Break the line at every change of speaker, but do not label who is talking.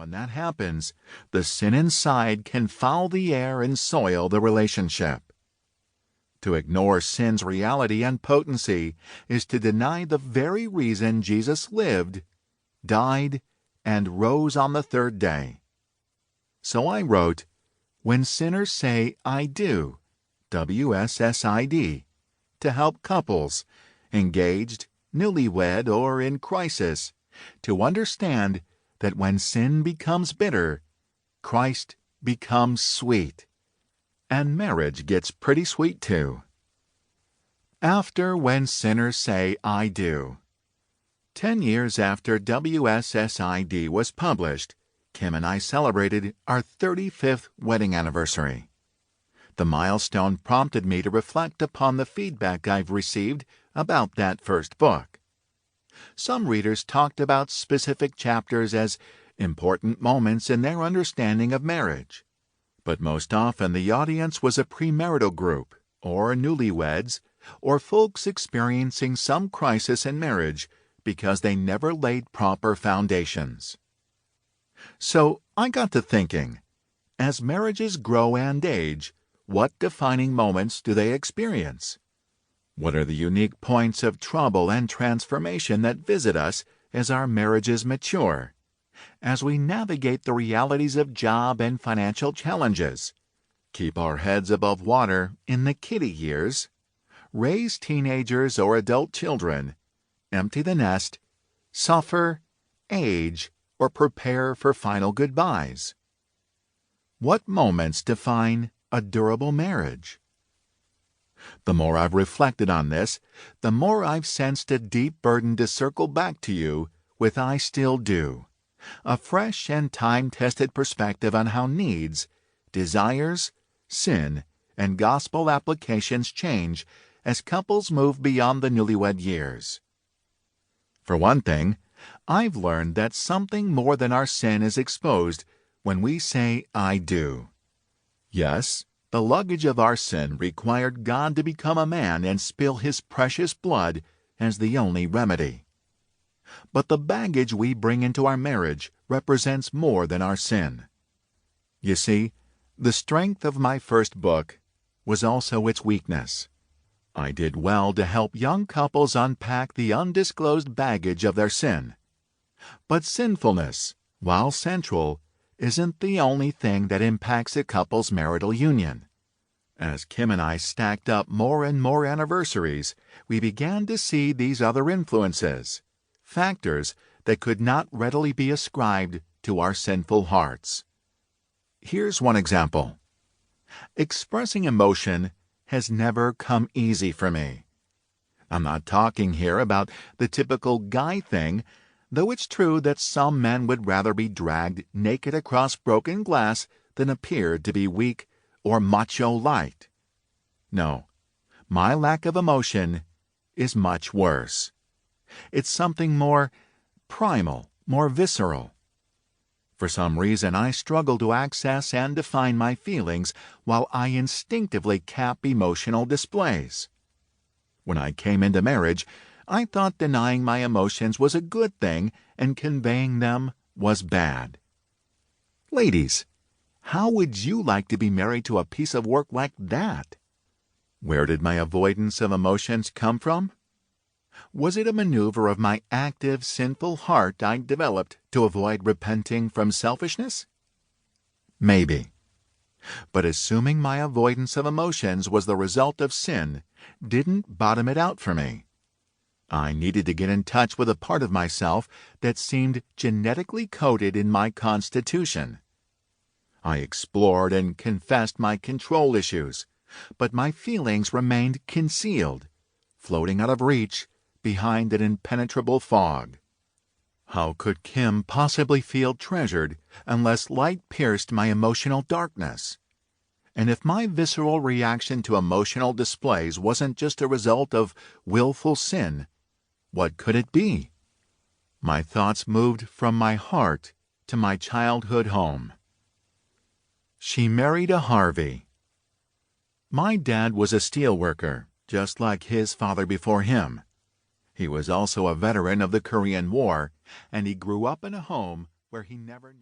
when that happens, the sin inside can foul the air and soil the relationship. To ignore sin's reality and potency is to deny the very reason Jesus lived, died, and rose on the third day. So I wrote, "When sinners say, 'I do,' WSSID, to help couples, engaged, newlywed, or in crisis, to understand that when sin becomes bitter, Christ becomes sweet. And marriage gets pretty sweet too." After When Sinners Say, "I Do." 10 years after WSSID was published, Kim and I celebrated our 35th wedding anniversary. The milestone prompted me to reflect upon the feedback I've received about that first book. Some readers talked about specific chapters as important moments in their understanding of marriage, but most often the audience was a premarital group, or newlyweds, or folks experiencing some crisis in marriage because they never laid proper foundations. So I got to thinking, as marriages grow and age, what defining moments do they experience? What are the unique points of trouble and transformation that visit us as our marriages mature, as we navigate the realities of job and financial challenges, keep our heads above water in the kiddie years, raise teenagers or adult children, empty the nest, suffer, age, or prepare for final goodbyes? What moments define a durable marriage? The more I've reflected on this, the more I've sensed a deep burden to circle back to you with "I Still Do," a fresh and time-tested perspective on how needs, desires, sin, and gospel applications change as couples move beyond the newlywed years. For one thing, I've learned that something more than our sin is exposed when we say, "I do." Yes, the luggage of our sin required God to become a man and spill His precious blood as the only remedy. But the baggage we bring into our marriage represents more than our sin. You see, the strength of my first book was also its weakness. I did well to help young couples unpack the undisclosed baggage of their sin. But sinfulness, while central, isn't the only thing that impacts a couple's marital union. As Kim and I stacked up more and more anniversaries, we began to see these other influences, factors that could not readily be ascribed to our sinful hearts. Here's one example. Expressing emotion has never come easy for me. I'm not talking here about the typical guy thing, though it's true that some men would rather be dragged naked across broken glass than appear to be weak or macho-light. No, my lack of emotion is much worse. It's something more primal, more visceral. For some reason, I struggle to access and define my feelings while I instinctively cap emotional displays. When I came into marriage, I thought denying my emotions was a good thing and conveying them was bad. Ladies, how would you like to be married to a piece of work like that? Where did my avoidance of emotions come from? Was it a maneuver of my active, sinful heart I developed to avoid repenting from selfishness? Maybe. But assuming my avoidance of emotions was the result of sin didn't bottom it out for me. I needed to get in touch with a part of myself that seemed genetically coded in my constitution. I explored and confessed my control issues, but my feelings remained concealed, floating out of reach behind an impenetrable fog. How could Kim possibly feel treasured unless light pierced my emotional darkness? And if my visceral reaction to emotional displays wasn't just a result of willful sin, what could it be? My thoughts moved from my heart to my childhood home. She married a Harvey. My dad was a steelworker, just like his father before him. He was also a veteran of the Korean War, and he grew up in a home where he never knew.